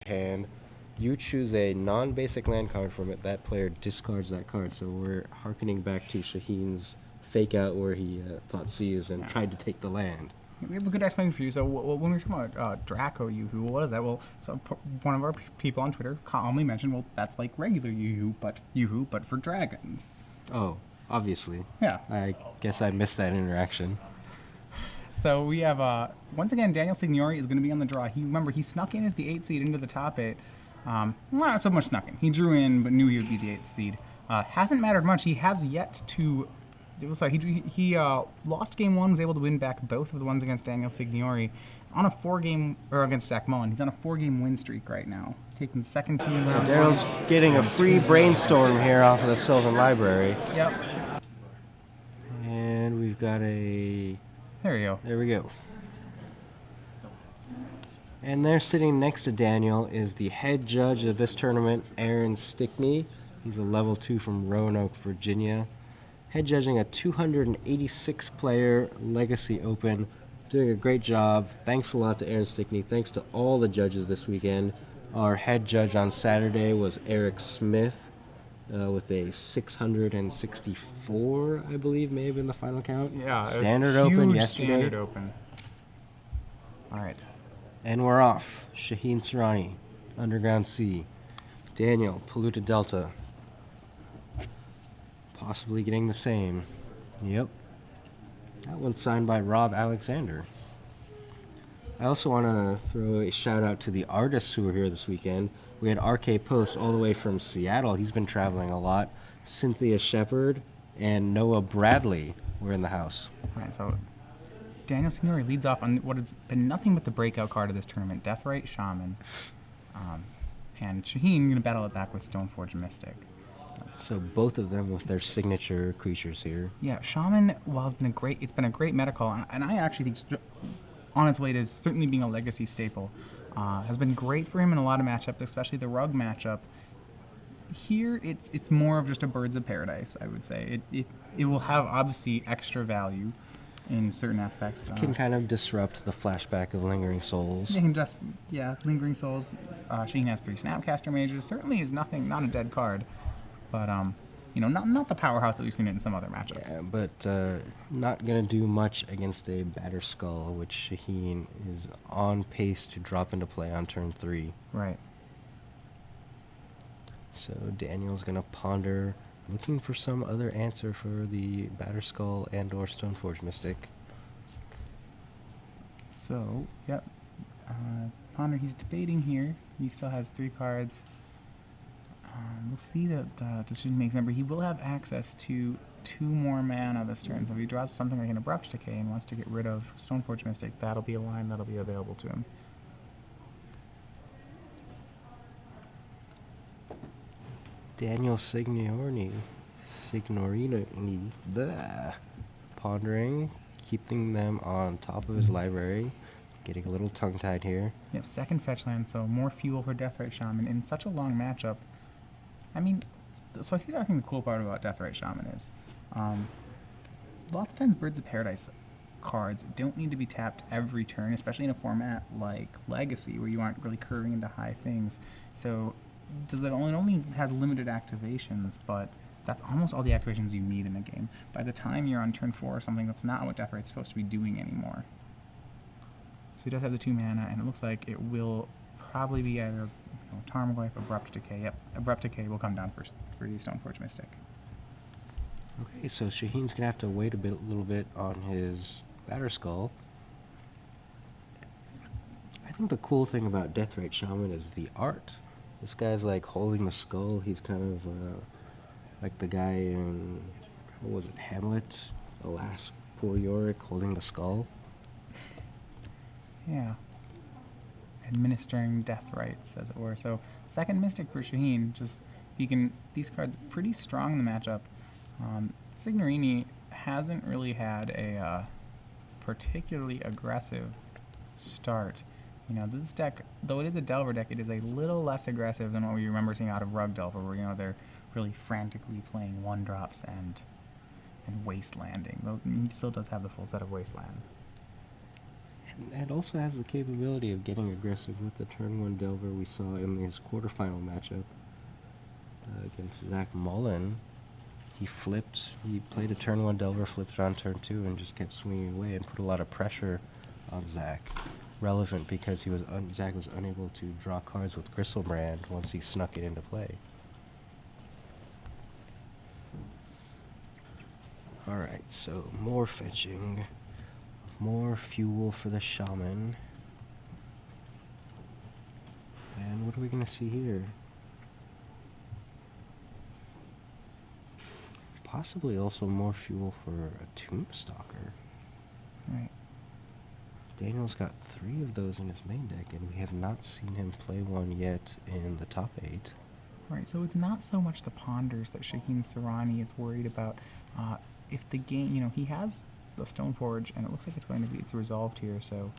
hand. You choose a non-basic land card from it. That player discards that card. So we're harkening back to Shaheen's fake out where he thought Seas and tried to take the land. We have a good explanation for you. So when we were talking about Draco Yoo-Hoo, what is that? Well, so one of our people on Twitter calmly mentioned, well, that's like regular Yoo-Hoo, but for dragons. Oh, obviously. Yeah. I guess I missed that interaction. So we have, once again, Daniel Signorini is going to be on the draw. Remember, he snuck in as the 8th seed into the top 8. Not so much snuck in. He drew in, but knew he would be the 8th seed. Hasn't mattered much. He has yet to... He lost game 1, was able to win back both of the ones against Daniel Signorini. It's on a 4-game, or against Zach Mullen. He's on a 4-game win streak right now, taking the second team in round Daryl's getting a free brainstorm here off of the Sylvan Library. Yep. And we've got a... There we go. There we go. And there sitting next to Daniel is the head judge of this tournament, Aaron Stickney. He's a level 2 from Roanoke, Virginia. Head judging a 286-player Legacy Open. Doing a great job. Thanks a lot to Aaron Stickney. Thanks to all the judges this weekend. Our head judge on Saturday was Eric Smith with a 664, I believe, may have been the final count. Yeah, Standard Open yesterday. Standard Open. All right. And we're off. Shaheen Soorani, Underground Sea. Daniel, Polluted Delta. Possibly getting the same. Yep. That one's signed by Rob Alexander. I also want to throw a shout out to the artists who were here this weekend. We had RK Post all the way from Seattle. He's been traveling a lot. Cynthia Shepard and Noah Bradley were in the house. All right, so Daniel Signori leads off on what has been nothing but the breakout card of this tournament, Deathrite Shaman. And Shaheen going to battle it back with Stoneforge Mystic. So both of them with their signature creatures here. Yeah, Shaman, while it's been a great meta call, and I actually think on its way to certainly being a legacy staple, has been great for him in a lot of matchups, especially the Rug matchup. Here, it's more of just a Birds of Paradise, I would say. It will have obviously extra value in certain aspects. It can kind of disrupt the flashback of Lingering Souls. It can just, yeah, Lingering Souls. Shaheen has 3 Snapcaster Mages. Certainly is not a dead card, but not the powerhouse that we've seen it in some other matchups. Yeah, but not going to do much against a Batter Skull, which Shaheen is on pace to drop into play on turn 3. Right. So Daniel's going to ponder, looking for some other answer for the Batter Skull and or Stoneforge Mystic. So, yep. Ponder, he's debating here. He still has 3 cards. We'll see the decision he makes. Remember, he will have access to 2 more mana this turn. So if he draws something like an Abrupt Decay and wants to get rid of Stoneforge Mystic, that'll be a line that'll be available to him. Daniel Signorini, pondering, keeping them on top of his library, getting a little tongue-tied here. Yep, second fetch land, so more fuel for Deathrite Shaman in such a long matchup. I mean, so here's I think the cool part about Deathrite Shaman is, lots of times Birds of Paradise cards don't need to be tapped every turn, especially in a format like Legacy, where you aren't really curving into high things. So it only has limited activations, but that's almost all the activations you need in a game. By the time you're on turn 4 or something, that's not what Deathrite's supposed to be doing anymore. So he does have the 2 mana, and it looks like it will probably be either Tarmogoyf, Abrupt Decay. Yep, Abrupt Decay will come down for the Stoneforge Mystic. Okay, so Shaheen's going to have to wait a little bit on his Batter Skull. I think the cool thing about Deathrite Shaman is the art. This guy's like holding the skull. He's kind of like the guy in, what was it, Hamlet? Alas, poor Yorick, holding the skull. Yeah. Administering death rights, as it were. So, second Mystic for Shaheen. These cards are pretty strong in the matchup. Signorini hasn't really had a particularly aggressive start. This deck, though it is a Delver deck, it is a little less aggressive than what we remember seeing out of Rug Delver, where they're really frantically playing 1-drops and wastelanding. Though he still does have the full set of wasteland. it also has the capability of getting aggressive with the turn 1 Delver we saw in his quarterfinal matchup against Zach Mullen. He played a turn 1 Delver, flipped it on turn 2, and just kept swinging away and put a lot of pressure on Zach. Relevant because Zach was unable to draw cards with Gristlebrand once he snuck it into play. Alright, so more fetching. More fuel for the Shaman. And what are we going to see here? Possibly also more fuel for a Tombstalker. Right. Daniel's got 3 of those in his main deck, and we have not seen him play one yet in the top 8. Right, so it's not so much the ponders that Shaheen Soorani is worried about. If the game, he has the Stoneforge, and it looks like it's resolved here, so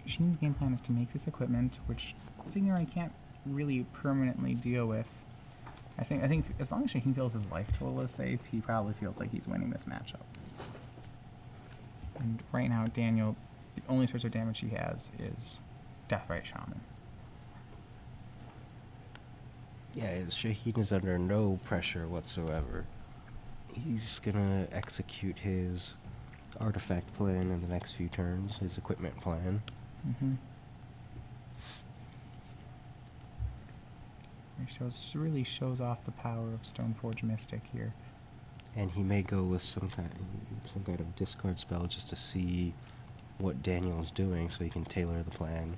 Shaheen's game plan is to make this equipment, which Signorini can't really permanently deal with. I think as long as Shaheen feels his life total is safe, he probably feels like he's winning this matchup. And right now, Daniel, the only source of damage he has is Deathrite Shaman. Yeah, Shaheen is under no pressure whatsoever. He's gonna execute his artifact plan in the next few turns, his equipment plan. He really shows off the power of Stoneforge Mystic here. And he may go with some kind of discard spell just to see what Daniel's doing so he can tailor the plan.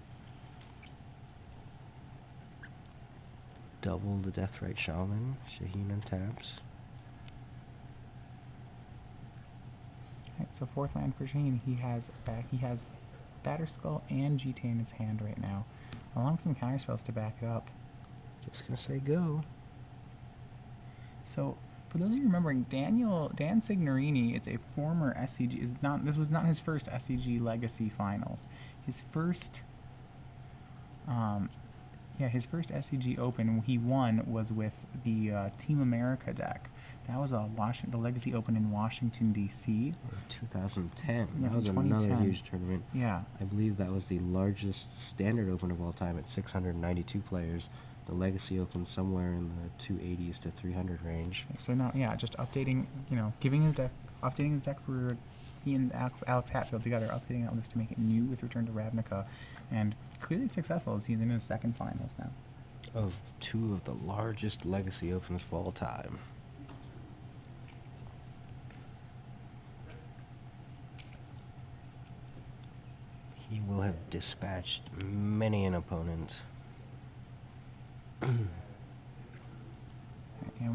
Double the Deathrite Shaman, Shaheen untaps. Right, so 4th land for Shaheen. He has Batterskull and GT in his hand right now, along with some counterspells to back it up. Just gonna say go. So, for those of you remembering, Dan Signorini is a former SCG. This was not his first SCG Legacy Finals. His first SCG Open he won was with the Team America deck. That was the Legacy Open in Washington, D.C. 2010. Yeah, that was 2010. Another huge tournament. Yeah. I believe that was the largest standard open of all time at 692 players. The Legacy Open somewhere in the 280s to 300 range. So now, just updating, updating his deck for he and Alex Hatfield together, updating that list to make it new with Return to Ravnica, and clearly successful as he's in his 2nd finals now. Of 2 of the largest Legacy Opens of all time. He will have dispatched many an opponent. And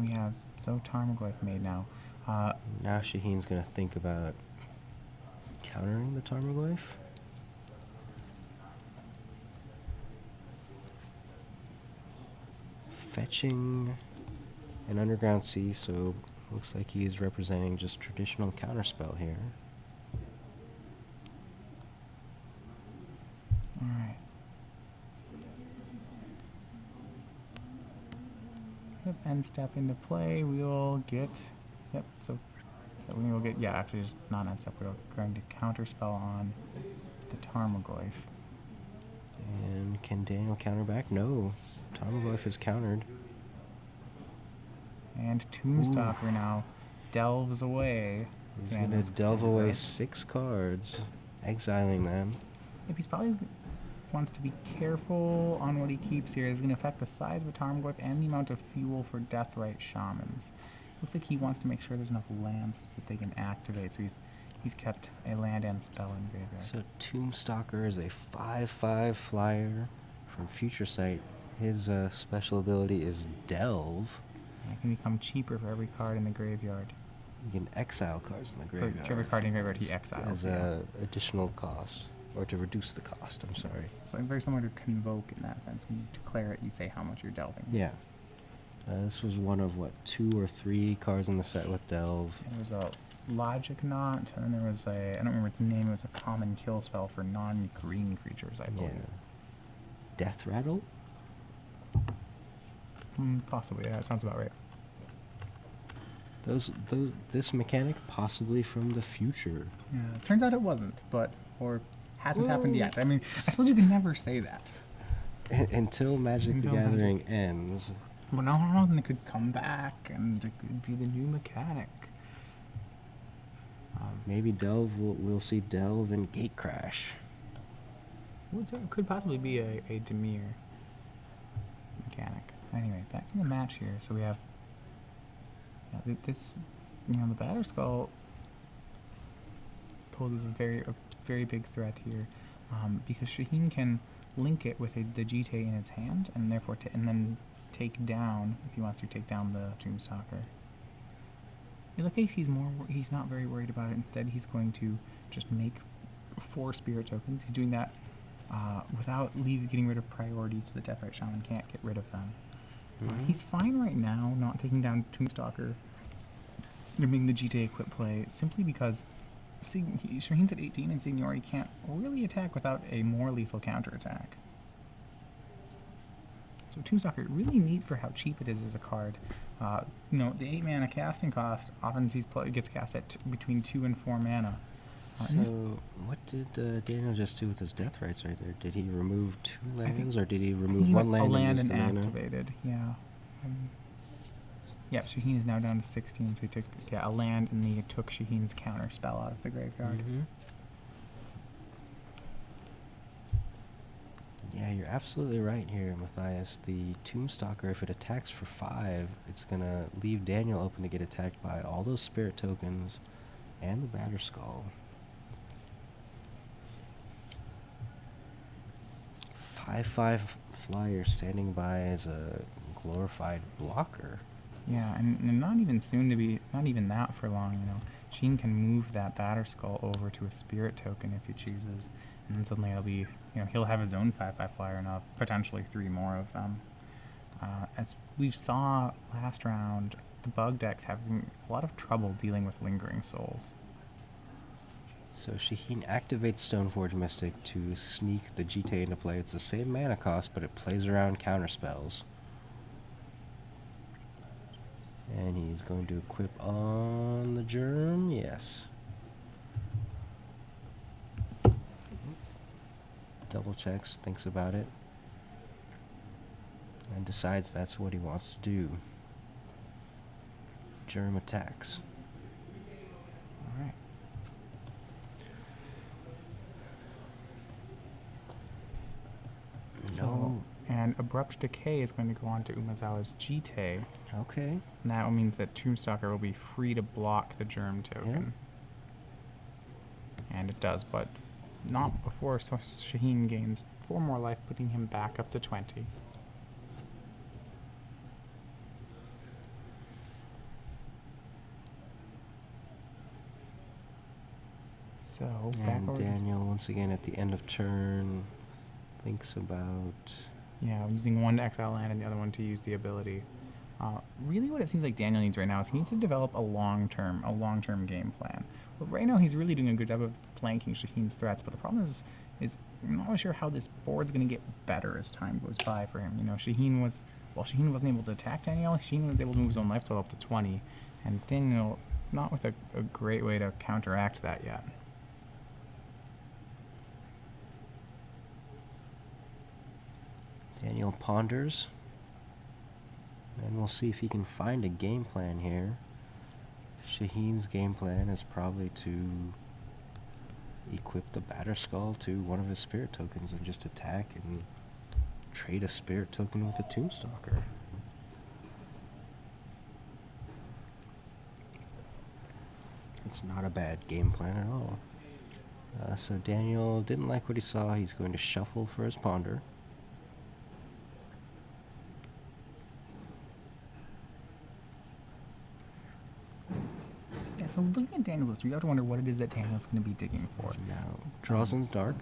we have Tarmogoyf made now. Now Shaheen's going to think about countering the Tarmogoyf. Fetching an Underground Sea, so looks like he's representing just traditional counterspell here. Alright. Yep, end step into play, we'll get, so we will get, actually just not end step, we're going to counterspell on the Tarmogoyf. And can Daniel counter back? No. Tarmogoyf is countered. And Tombstalker now delves away. He's going to delve away 6 cards, exiling them. If he's probably wants to be careful on what he keeps here, is going to affect the size of a Tarmogoyf and the amount of fuel for Deathrite Shamans. Looks like he wants to make sure there's enough lands that they can activate, so he's kept a land and spell in graveyard. So Tombstalker is a 5/5 flyer from Future Sight. His special ability is Delve. It can become cheaper for every card in the graveyard. You can exile cards in the graveyard. For every card in the graveyard he exiles. As an additional cost, or to reduce the cost, I'm sorry. It's very similar to Convoke in that sense. When you declare it, you say how much you're delving. Yeah. This was one of, 2 or 3 cards in the set with Delve. There was a Logic Knot, and then there was I don't remember its name, it was a common kill spell for non-green creatures, I believe. Yeah. Death Rattle? Possibly, yeah, that sounds about right. This mechanic possibly from the future. Yeah, turns out it wasn't, or Hasn't happened Whoa. yet. I mean, I suppose you can never say that. Until Magic the Until Gathering Magic. ends. Well, no, then it could come back, and it could be the new mechanic. Maybe Delve, we'll see Delve and Gate Crash. It could possibly be a Demir mechanic. Anyway, back to the match here. So we have this, the Batterskull poses a very big threat here, because Shaheen can link it with the GT in its hand, and therefore and then take down, if he wants to take down the Tombstalker. In the case, he's not very worried about it. Instead, he's going to just make 4 spirit tokens. He's doing that without getting rid of priority, so the Deathrite Shaman can't get rid of them. He's fine right now, not taking down Tombstalker, making the GT equip play, simply because Shaheen's at 18 and Signorini can't really attack without a more lethal counterattack. So Tombstalker, really neat for how cheap it is as a card. The 8 mana casting cost often gets cast at between 2 and 4 mana. So, what did Daniel just do with his death rights right there? Did he remove 2 lands, or did he remove 1 land? A land and and use the activated, yeah. Yep, Shaheen is now down to 16, so he took a land, and he took Shaheen's counter spell out of the graveyard. Yeah, you're absolutely right here, Matthias. The Tombstalker, if it attacks for 5, it's going to leave Daniel open to get attacked by all those spirit tokens and the Batterskull. 5/5 flyer standing by as a glorified blocker. Yeah, and not even that for long, Shaheen can move that Batterskull over to a spirit token if he chooses, and then suddenly it'll be, he'll have his own 5/5 flyer and potentially 3 more of them. As we saw last round, the bug deck's having a lot of trouble dealing with Lingering Souls. So Shaheen activates Stoneforge Mystic to sneak the GT into play. It's the same mana cost, but it plays around counter spells. And he's going to equip on the Germ, yes. Double checks, thinks about it, and decides that's what he wants to do. Germ attacks. Alright. No. And Abrupt Decay is going to go on to Umezawa's GT. Okay. And that means that Tombstalker will be free to block the Germ token. And it does, but not before Shaheen gains 4 more life, putting him back up to 20. So, and Daniel, once again, at the end of turn, thinks about... Yeah, using 1 to exile land and the other one to use the ability. Really what it seems like Daniel needs right now is he needs to develop a long-term game plan. But right now he's really doing a good job of flanking Shaheen's threats, but the problem is I'm not really sure how this board's going to get better as time goes by for him. Shaheen wasn't able to attack Daniel, Shaheen was able to move his own life total up to 20, and Daniel not with a great way to counteract that yet. Daniel ponders, and we'll see if he can find a game plan here. Shaheen's game plan is probably to equip the Batterskull to one of his spirit tokens and just attack and trade a spirit token with the Tombstalker. It's not a bad game plan at all. So Daniel didn't like what he saw. He's going to shuffle for his ponder. So looking at Daniel's list, we have to wonder what it is that Daniel's going to be digging for. Now, draws in the dark.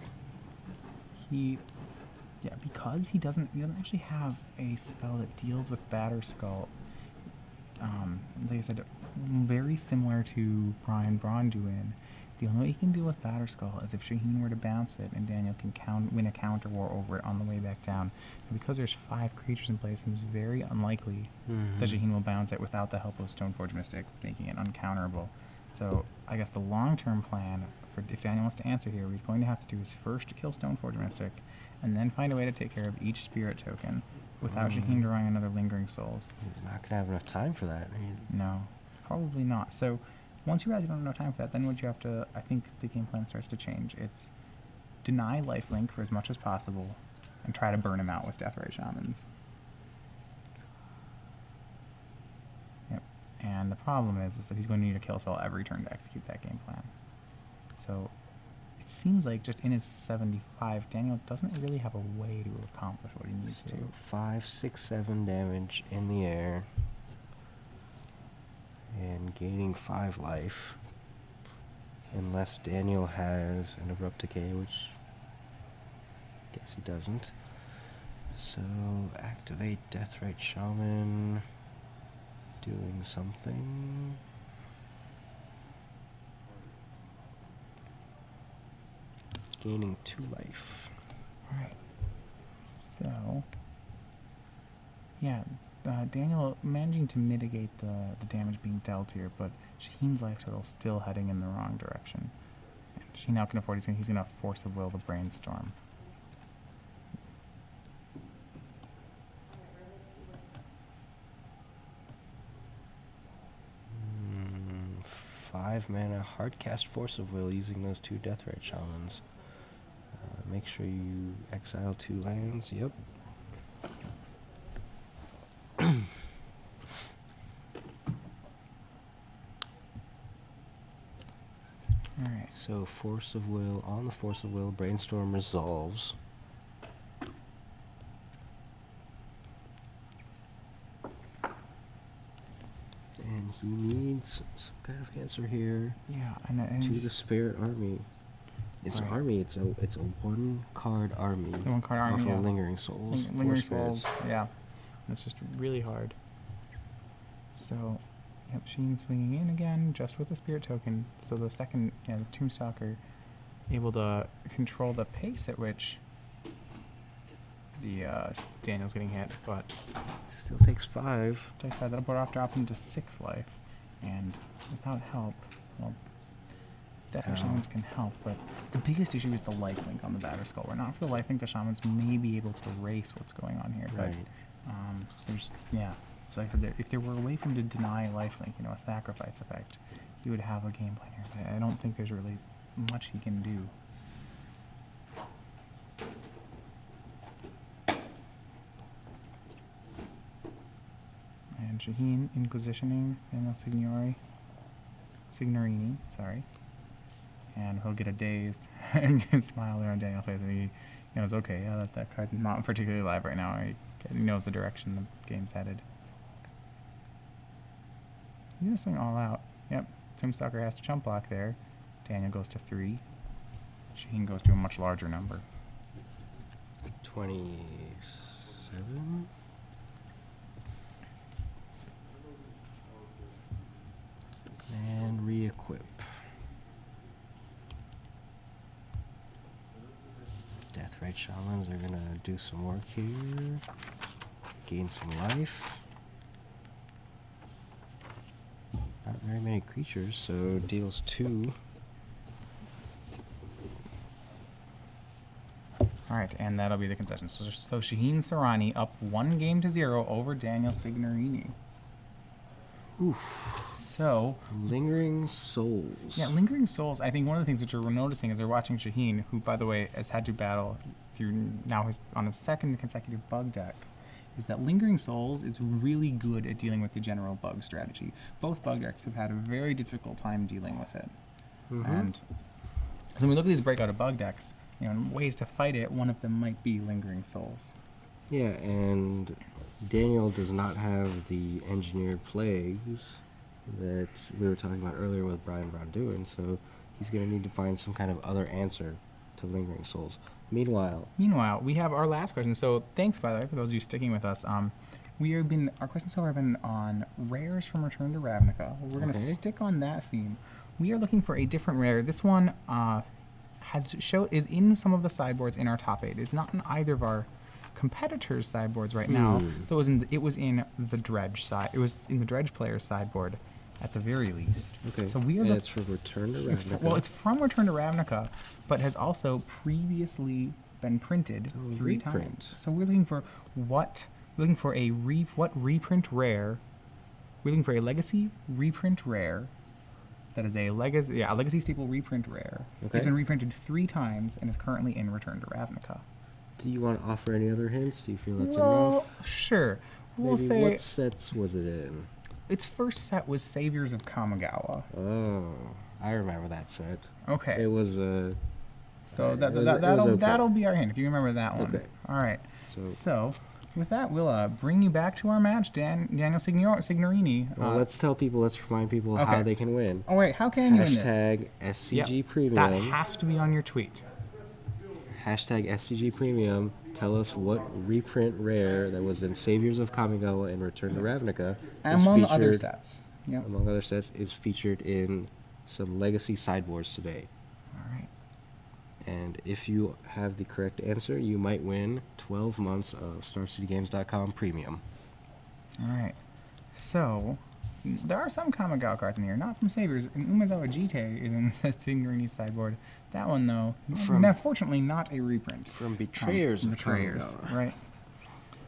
Because he doesn't actually have a spell that deals with Batterskull. Like I said, very similar to Brian Bronduin. The only way he can deal with Batterskull is if Shaheen were to bounce it and Daniel can win a counter war over it on the way back down. And because there's 5 creatures in play, it seems very unlikely that Shaheen will bounce it without the help of Stoneforge Mystic, making it uncounterable. So I guess the long-term plan if Daniel wants to answer here, what he's going to have to do is first kill Stoneforge Mystic, and then find a way to take care of each spirit token without Shaheen drawing another Lingering Souls. He's not gonna have enough time for that. No, probably not. So once you realize you don't have enough time for that, then what you have to, I think the game plan starts to change. It's deny lifelink for as much as possible and try to burn him out with Deathrite Shamans. Yep. And the problem is that he's going to need a kill spell every turn to execute that game plan. So it seems like just in his 75, Daniel doesn't really have a way to accomplish what he needs to. 5, 6, 7 damage in the air. And gaining 5 life. Unless Daniel has an Abrupt Decay, which I guess he doesn't. So activate Deathrite Shaman. Doing something. Gaining 2 life. Alright. So, yeah, Daniel managing to mitigate the damage being dealt here, but Shaheen's life total still heading in the wrong direction. And Shaheen now can afford, he's going to force of will the Brainstorm. Mm, 5 mana hardcast Force of Will using those 2 Deathrite Shamans. Make sure you exile 2 lands. Yep. Alright. So Force of Will, on the Force of Will, Brainstorm resolves. And he needs some kind of answer here Yeah, and to the Spirit Army. It's an army, it's a 1-card army. The 1-card army, off yeah. of Lingering Souls. Lingering 4 Souls, spirits. yeah. It's just really hard. So, yep, Sheen swinging in again, just with the Spirit Token. So the second, yeah, the Tombstalker able to control the pace at which the Daniel's getting hit, but Still takes 5. takes that. That'll drop him to 6 life, and without help, well, definitely Shamans can help, but the biggest issue is the lifelink on the Batterskull. Where not for the lifelink, the Shamans may be able to erase what's going on here. Right. But, there's, yeah. So like I said, if there were a way for him to deny lifelink, you know, a sacrifice effect, he would have a game plan here. But I don't think there's really much he can do. And Shaheen inquisitioning Daniel Signorini, sorry. And he'll get a dazed and smile there on Daniel's face, and he knows, okay, yeah, that card's not particularly live right now. He knows the direction the game's headed. He's gonna swing all out. Yep, Tombstalker has to chump block there. Daniel goes to 3. Shaheen goes to a much larger number. 27? And re-equip. Deathrite Shamans are gonna do some work here. Gain some life. Not very many creatures, so deals 2. Alright, and that'll be the concession. So Shaheen Soorani up 1-0 over Daniel Signorini. Oof. So, Lingering Souls. yeah, Lingering Souls, I think one of the things that you're noticing as they're watching Shaheen, who, by the way, has had to battle through now on his 2nd consecutive bug deck, is that Lingering Souls is really good at dealing with the general bug strategy. Both bug decks have had a very difficult time dealing with it. And so when we look at these breakout of bug decks, you know, and ways to fight it, one of them might be Lingering Souls. Yeah, and Daniel does not have the Engineered Plagues that we were talking about earlier with Brian Brown doing, so he's going to need to find some kind of other answer to Lingering Souls. Meanwhile, we have our last question. So thanks, by the way, for those of you sticking with us. Our questions so far have been on rares from Return to Ravnica. We're going to stick on that theme. We are looking for a different rare. This one is in some of the sideboards in our top 8. It's not in either of our competitors' sideboards right now. So it was in the Dredge side. It was in the Dredge player's sideboard. at the very least. Okay. So we are and the it's for Return to Ravnica. well, it's from Return to Ravnica, but has also previously been printed 3 reprint. times. So we're looking for what? We're looking for what reprint rare? We're looking for a legacy reprint rare. That is a legacy staple reprint rare. Okay. It's been reprinted 3 times and is currently in Return to Ravnica. Do you want to offer any other hints? Do you feel that's Well, enough? sure. We'll Maybe say what sets was it in? its first set was Saviors of Kamigawa. Oh, I remember that set. Okay. It was So it was okay. that'll be our hint if you remember that one. Okay. All right. So, So with that, we'll bring you back to our match, Daniel Signorini. well, let's remind people okay. how they can win. Oh wait, how can you win this? Hashtag SCG Yep. Premium. That has to be on your tweet. Hashtag SCG Premium. Tell us what reprint rare that was in Saviors of Kamigawa and Return to Ravnica Among other sets. Yep. Among other sets is featured in some legacy sideboards today. All right. And if you have the correct answer, you might win 12 months of StarCityGames.com Premium. All right. So there are some Kamigawa cards in here, not from Saviors. And Umezawa Jite is in the Signorini sideboard. That one, though, unfortunately not a reprint. From Betrayers of Betrayers, Kamigawa. right.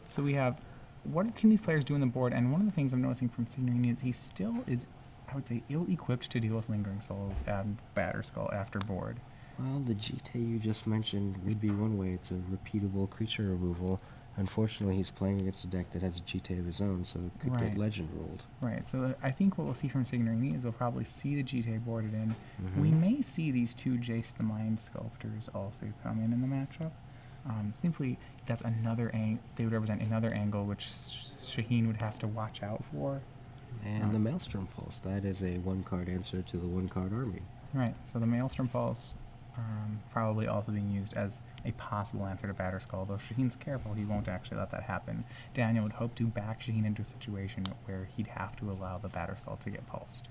So we have, what can these players do on the board? And one of the things I'm noticing from Signorini is he still is, I would say, ill-equipped to deal with Lingering Souls and Batterskull after board. Well, the GT you just mentioned would be one way. It's a repeatable creature removal. Unfortunately, he's playing against a deck that has a GT of his own, so it could get legend ruled. Right, so I think what we'll see from Signorini is we'll probably see the GT boarded in. Mm-hmm. We may see these 2 Jace the Mind Sculptors also come in the matchup. Simply, that's another they would represent another angle which Shaheen would have to watch out for. And the Maelstrom Pulse, that is a 1-card answer to the 1-card army. Right, so the Maelstrom Pulse probably also being used as a possible answer to Batterskull, though Shaheen's careful, he won't actually let that happen. Daniel would hope to back Shaheen into a situation where he'd have to allow the Batterskull to get pulsed.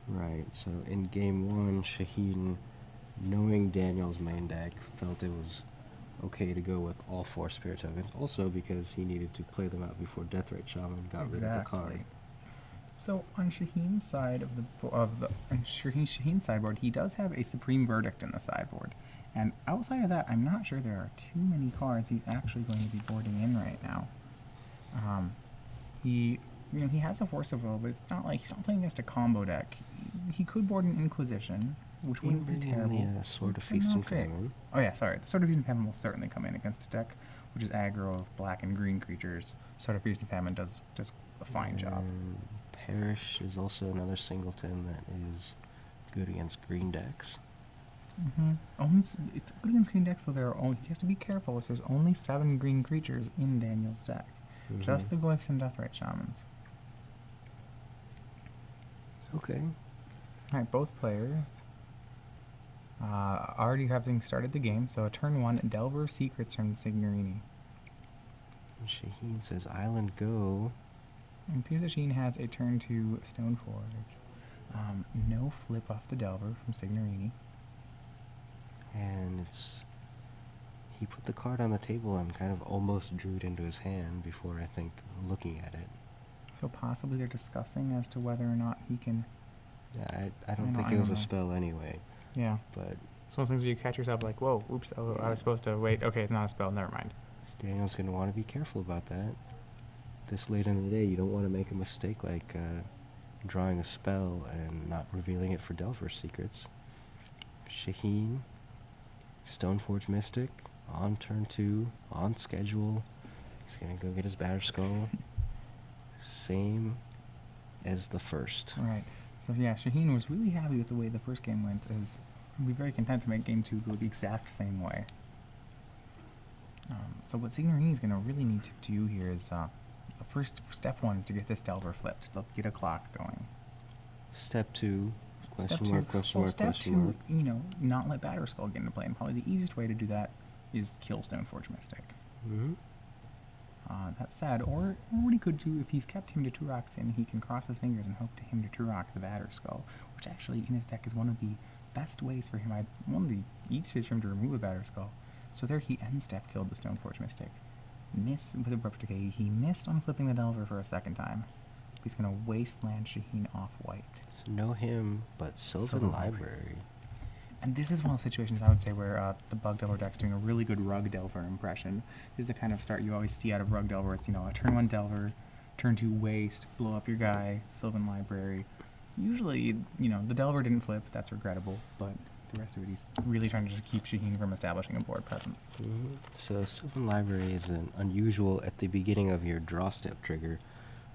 Right, so in game 1, Shaheen, knowing Daniel's main deck, felt it was okay to go with all 4 Spirit Tokens, also because he needed to play them out before Deathrite Shaman got rid of the card. So on Shaheen's side Shaheen's sideboard, he does have a Supreme Verdict in the sideboard, and outside of that, I'm not sure there are too many cards he's actually going to be boarding in right now. He has a Force of Will, but it's not like he's not playing against a combo deck. He could board an Inquisition, which wouldn't be terrible. The Sword of Feast and Famine. Oh yeah, sorry. The Sword of Feast and Famine will certainly come in against a deck which is aggro of black and green creatures. Sword of Feast and Famine does a fine job. Perish is also another singleton that is good against green decks. It's good against green decks, though he has to be careful, as there's only 7 green creatures in Daniel's deck. Just the Glyphs and Deathrite Shamans. Okay. Alright, both players already having started the game, so a turn 1, Delver Secrets from Signorini. Shaheen says, Island go. And Shaheen has a turn 2 Stoneforge. No flip off the Delver from Signorini. And he put the card on the table and kind of almost drew it into his hand before, I think, looking at it. So possibly they're discussing as to whether or not he can... Yeah, I don't think it was a spell anyway. Yeah. But it's one of those things where you catch yourself like, whoa, oops, I was supposed to wait. Okay, it's not a spell, never mind. Daniel's going to want to be careful about that. This late in the day, you don't want to make a mistake like drawing a spell and not revealing it for Delver Secrets. Shaheen, Stoneforge Mystic, on turn 2, on schedule. He's going to go get his Batterskull. Same as the first. Right. So yeah, Shaheen was really happy with the way the first game went, as he'd be very content to make game 2 go the exact same way. So what Signorini is going to really need to do here is, step 1 is to get this Delver flipped. They'll get a clock going. Step 2, Step 2, not let Batterskull get into play, and probably the easiest way to do that is kill Stoneforge Mystic. That said, or what he could do, if he's kept him to 2 rocks in, he can cross his fingers and hope to him to 2 rock the Batterskull, which actually in his deck is one of the best ways for him, one of the easiest ways for him to remove a Batterskull. So there he end step killed the Stoneforge Mystic. Miss with Abrupt Decay, he missed on flipping the Delver for a second time. He's going to wasteland Shaheen off white. So no him, but Sylvan Library. And this is one of the situations I would say where the Bug Delver deck's doing a really good Rug Delver impression. This is the kind of start you always see out of Rug Delver. It's, you know, a turn 1 Delver, turn 2 Waste, blow up your guy, Sylvan Library. Usually, you know, the Delver didn't flip, that's regrettable, but the rest of it, he's really trying to just keep Shaheen from establishing a board presence. So Sylvan Library is an unusual at the beginning of your draw step trigger.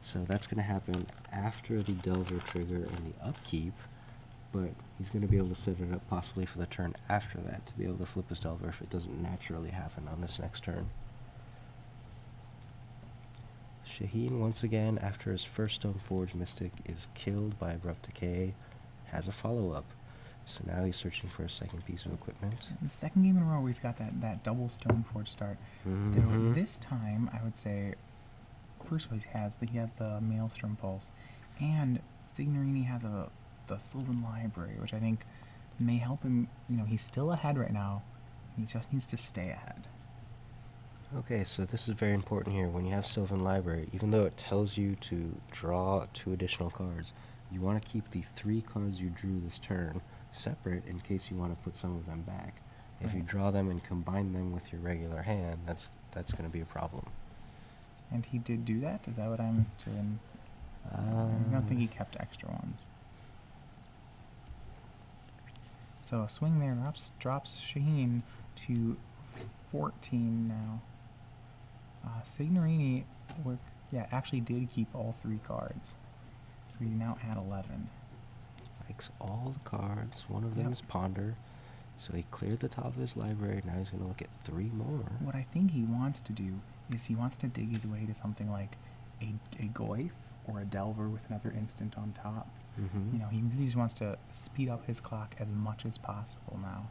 So that's going to happen after the Delver trigger and the upkeep, but he's going to be able to set it up possibly for the turn after that to be able to flip his Delver if it doesn't naturally happen on this next turn. Shaheen, once again, after his first Stoneforge Mystic is killed by Abrupt Decay, has a follow-up. So now he's searching for a second piece of equipment. The second game in a row where he's got that double Stoneforge start. Though this time, I would say, first of all, he has the Maelstrom Pulse, and Signorini has the Sylvan Library, which I think may help him. You know, he's still ahead right now. He just needs to stay ahead. Okay, so this is very important here. When you have Sylvan Library, even though it tells you to draw 2 additional cards, you want to keep the 3 cards you drew this turn separate in case you want to put some of them back. If you draw them and combine them with your regular hand, that's going to be a problem. And he did do that? Is that what I'm doing? I don't think he kept extra ones. So a swing there drops Shaheen to 14 now. Signorini actually did keep all 3 cards. So he now at 11. Likes all the cards. One of them is Ponder. So he cleared the top of his library. Now he's going to look at 3 more. What I think he wants to do is he wants to dig his way to something like a Goyf or a Delver with another instant on top. You know, he really just wants to speed up his clock as much as possible now.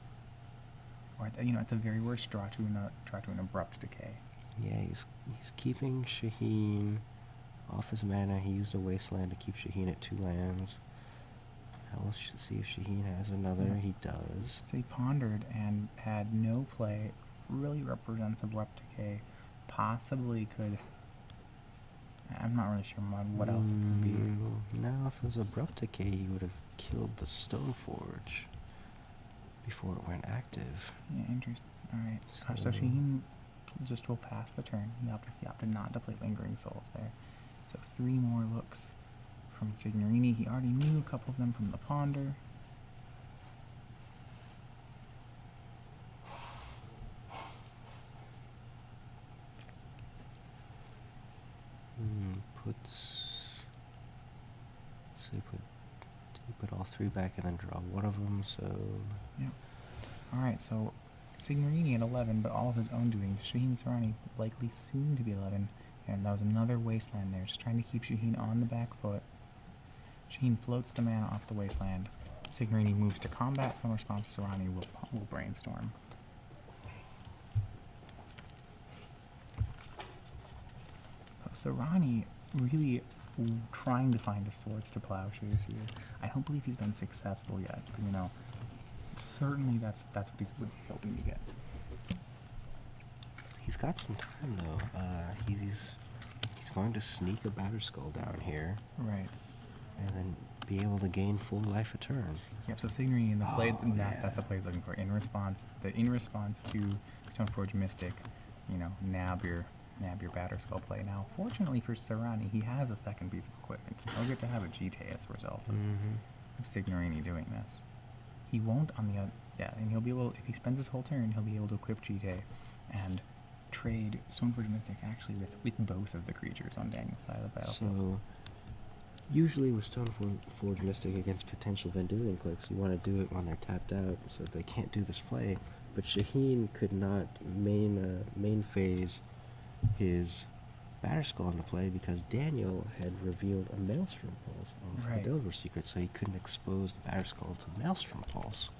Or at the very worst, draw to an Abrupt Decay. Yeah, he's keeping Shaheen off his mana. He used a Wasteland to keep Shaheen at 2 lands. Now let's see if Shaheen has another. He does. So he pondered and had no play. Really represents Abrupt Decay. Possibly could. I'm not really sure what else it could be. Now, if it was Abrupt Decay, he would have killed the Stoneforge before it went active. Yeah, interesting. Alright. So Shaheen just will pass the turn. He opted not to play Lingering Souls there. So 3 more looks from Signorini. He already knew a couple of them from the Ponder. Put all 3 back and then draw one of them, so... Yep. Alright, so Signorini at 11, but all of his own doing. Shaheen Soorani likely soon to be 11, and that was another Wasteland there, just trying to keep Shaheen on the back foot. Shaheen floats the mana off the Wasteland. Signorini moves to combat, so in response, Soorani will Brainstorm. Soorani really trying to find a Swords to Plowshares here. I don't believe he's been successful yet, but, you know, certainly that's what he's hoping to get. He's got some time though. He's going to sneak a Batterskull down here, right, and then be able to gain full life a turn. Yep. So Signorini in the play, that's the play he's looking for. In response to Stoneforge Mystic, you know, nab your Batterskull play. Now, fortunately for Soorani, he has a second piece of equipment. He'll get to have a GT as a result of Signorini doing this. He won't on the other, and he'll be able, if he spends his whole turn, he'll be able to equip GT and trade Stoneforge Mystic actually with both of the creatures on Daniel's side of the battlefield. So, usually with Stoneforge Mystic against potential Vendilion clicks, you want to do it when they're tapped out so they can't do this play. But Shaheen could not main phase his Batterskull into play because Daniel had revealed a Maelstrom Pulse off the Delver Secret, so he couldn't expose the Batterskull to Maelstrom Pulse.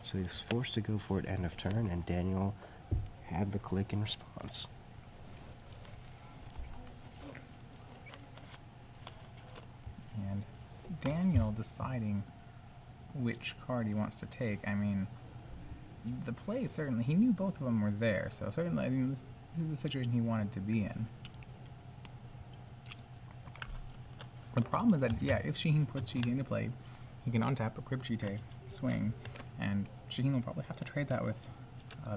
So he was forced to go for it end of turn, and Daniel had the click in response. And Daniel deciding which card he wants to take. I mean, the play certainly, he knew both of them were there, so certainly, I mean, this is the situation he wanted to be in. The problem is that, yeah, if Shaheen puts GT into play, he can untap, equip GT, swing, and Shaheen will probably have to trade that with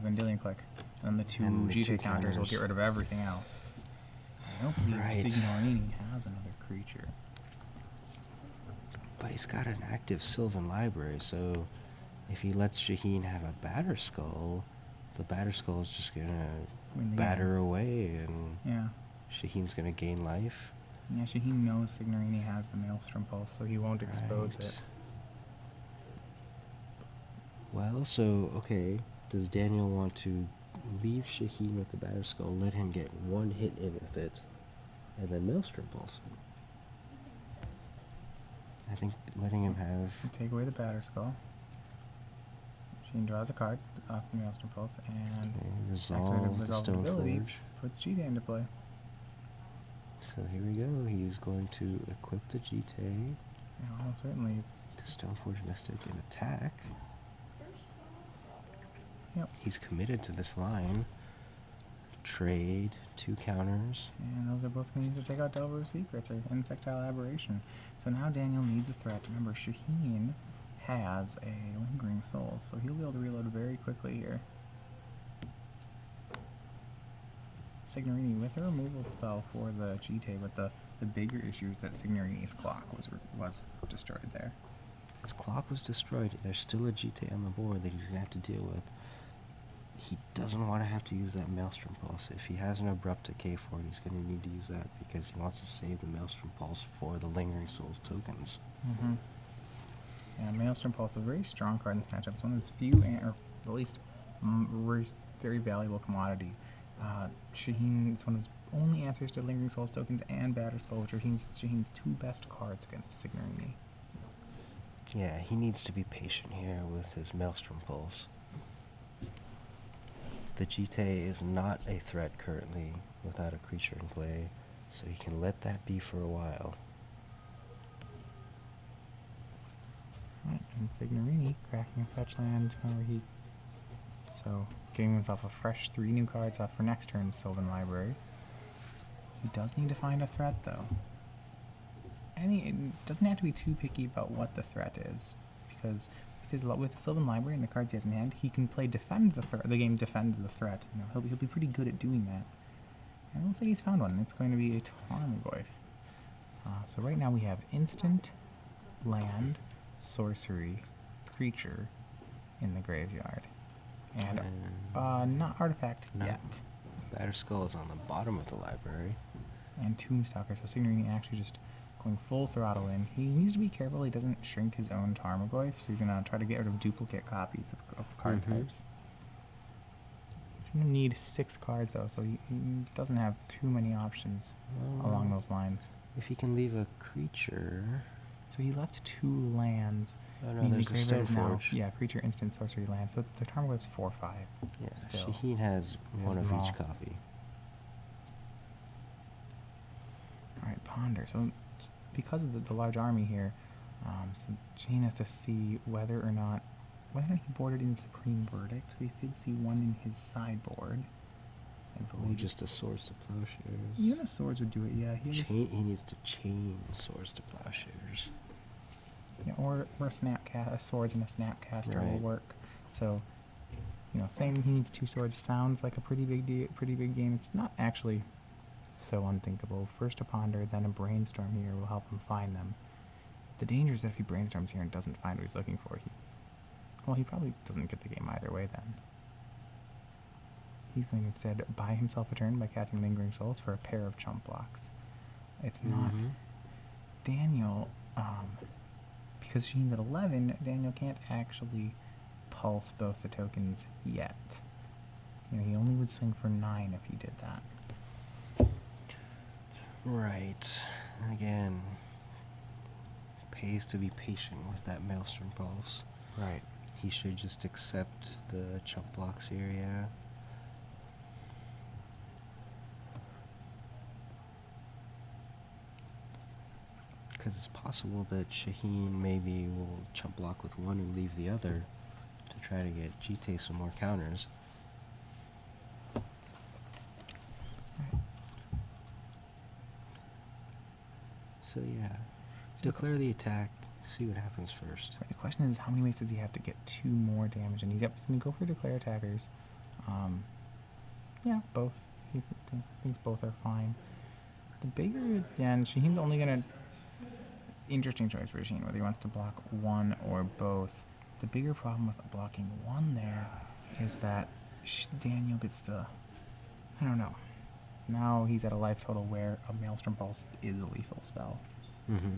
Vendilion Click. And the two GT counters will get rid of everything else. I don't believe Signorini has another creature. But he's got an active Sylvan library, so if he lets Shaheen have a Batter Skull, the Batter Skull is just gonna batter away, and Shaheen's gonna gain life. Yeah, Shaheen knows Signorini has the Maelstrom Pulse, so he won't expose it. Well, so, okay, does Daniel want to leave Shaheen with the Batter Skull, let him get one hit in with it, and then Maelstrom Pulse? I think letting him have... Take away the Batter Skull. Shaheen draws a card off the Maelstrom Pulse, and resolve the Stoneforge. Puts GT into play. So here we go. He's going to equip the GT. Yeah, almost certainly. To Stoneforge Mystic and attack. Yep. He's committed to this line. Trade, 2 counters. And those are both going to need to take out Delver of Secrets or Insectile Aberration. So now Daniel needs a threat. Remember, Shaheen has a Lingering Soul, so he'll be able to reload very quickly here. Signorini with a removal spell for the GT, but the bigger issue is that Signorini's clock was destroyed there. His clock was destroyed. There's still a GT on the board that he's going to have to deal with. He doesn't want to have to use that Maelstrom Pulse. If he has an Abrupt Decay for it, he's going to need to use that because he wants to save the Maelstrom Pulse for the Lingering Souls tokens. Yeah, Maelstrom Pulse is a very strong card in this matchup. It's one of those few, or at least very valuable commodity. Shaheen, it's one of his only answers to Lingering Souls tokens and Batter Skull, which are Shaheen's 2 best cards against Signorini. Yeah, he needs to be patient here with his Maelstrom Pulse. The GT is not a threat currently without a creature in play, so he can let that be for a while. Right, and Signorini cracking a fetch land where he... So, getting himself a fresh 3 new cards for next turn's Sylvan Library. He does need to find a threat, though. And it doesn't have to be too picky about what the threat is, because with the Sylvan Library and the cards he has in hand, he can play defend the game defend the threat. You know, he'll be pretty good at doing that. And it looks like he's found one. It's going to be a Tarmogoyf. So right now we have instant, land, sorcery, creature in the graveyard. And not artifact yet. Batter Skull is on the bottom of the library. And Tombstalker, so Signorini actually just going full throttle in. He needs to be careful he doesn't shrink his own Tarmogoyf, so he's going to try to get rid of duplicate copies of card types. He's going to need 6 cards though, so he doesn't have too many options along those lines. If he can leave a creature... So he left 2 lands. Oh no, there's a Stoneforge. Yeah, creature, instant, sorcery, land. So the Tarmogoyf's 4/5. Yeah, still. Shaheen has one of each copy. Alright, Ponder. So because of the large army here, so Shaheen has to see whether or not he boarded in Supreme Verdict. So he did see one in his sideboard. I believe just a Swords to Plowshares. Even a Swords would do it, yeah. He needs to chain Swords to Plowshares. Yeah, or a Swords and a Snapcaster will work. So, you know, saying he needs 2 swords sounds like a pretty big game. It's not actually so unthinkable. First a Ponder, then a Brainstorm here will help him find them. The danger is that if he brainstorms here and doesn't find what he's looking for, he probably doesn't get the game either way then. He's going to instead buy himself a turn by casting Lingering Souls for a pair of chump blocks. It's not... Daniel, because Shaheen's at 11, Daniel can't actually pulse both the tokens yet. You know, he only would swing for 9 if he did that. Right. Again, pays to be patient with that Maelstrom Pulse. Right. He should just accept the chump blocks here, yeah. Because it's possible that Shaheen maybe will chump block with one and leave the other to try to get GT some more counters. So yeah, declare the attack. See what happens first. The question is, how many ways does he have to get 2 more damage? And he's going to go for declare attackers. Yeah, both. He thinks both are fine. The bigger, and Shaheen's only going to... Interesting choice for Shaheen, whether he wants to block one or both. The bigger problem with blocking one there is that Daniel gets to... I don't know. Now he's at a life total where a Maelstrom Pulse is a lethal spell. Mm-hmm.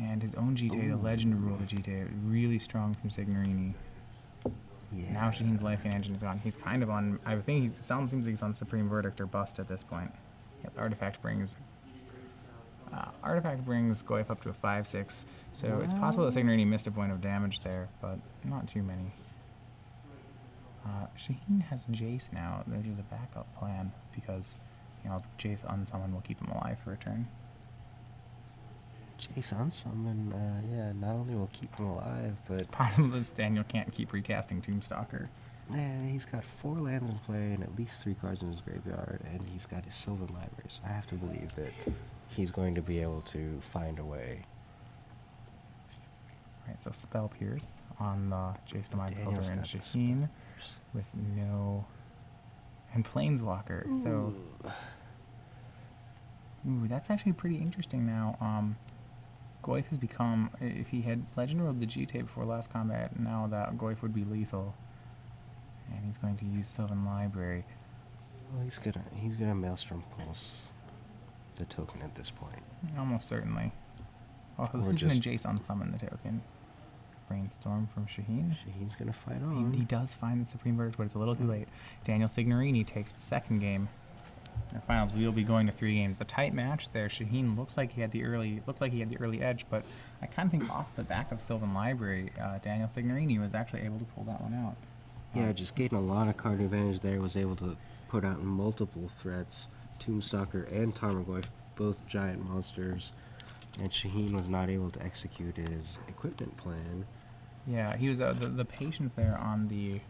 And his own GTA, the Legend rule of the GTA, really strong from Signorini. Yeah. Now Shaheen's life gain engine is gone. He's kind of on... I think it seems like he's on Supreme Verdict or Bust at this point. Yep, Artifact brings Goyf up to a 5/6. So it's possible that Signorini missed a point of damage there, but not too many. Shaheen has Jace now. There's just a backup plan because, Jace unsummon will keep him alive for a turn. Jace unsummon, yeah, not only will keep him alive, but... It's possible that Daniel can't keep recasting Tombstalker. Yeah, he's got 4 lands in play and at least 3 cards in his graveyard, and he's got his Sylvan Library, so I have to believe that he's going to be able to find a way. Right, so Spell Pierce on the Jace the Mind's Elder and got the Shaheen with no... And Planeswalker, so... Ooh, that's actually pretty interesting now. Goyf has become... If he had Legend Ruled the GTA before last combat, now that Goyf would be lethal. And he's going to use Sylvan Library. Well, he's gonna Maelstrom Pulse the token at this point. Almost certainly. Oh, Or who's going to just- Jace unsummon the token? Brainstorm from Shaheen. Shaheen's gonna fight on. He does find the Supreme Verdict, but it's a little too late. Daniel Signorini takes the second game. In the finals, we will be going to 3 games. A tight match there. Shaheen looked like he had the early edge, but I kind of think off the back of Sylvan Library, Daniel Signorini was actually able to pull that one out. Yeah, just getting a lot of card advantage there, was able to put out multiple threats. Tombstalker and Tarmogoyf, both giant monsters, and Shaheen was not able to execute his equipment plan. Yeah, he was the patience there on the...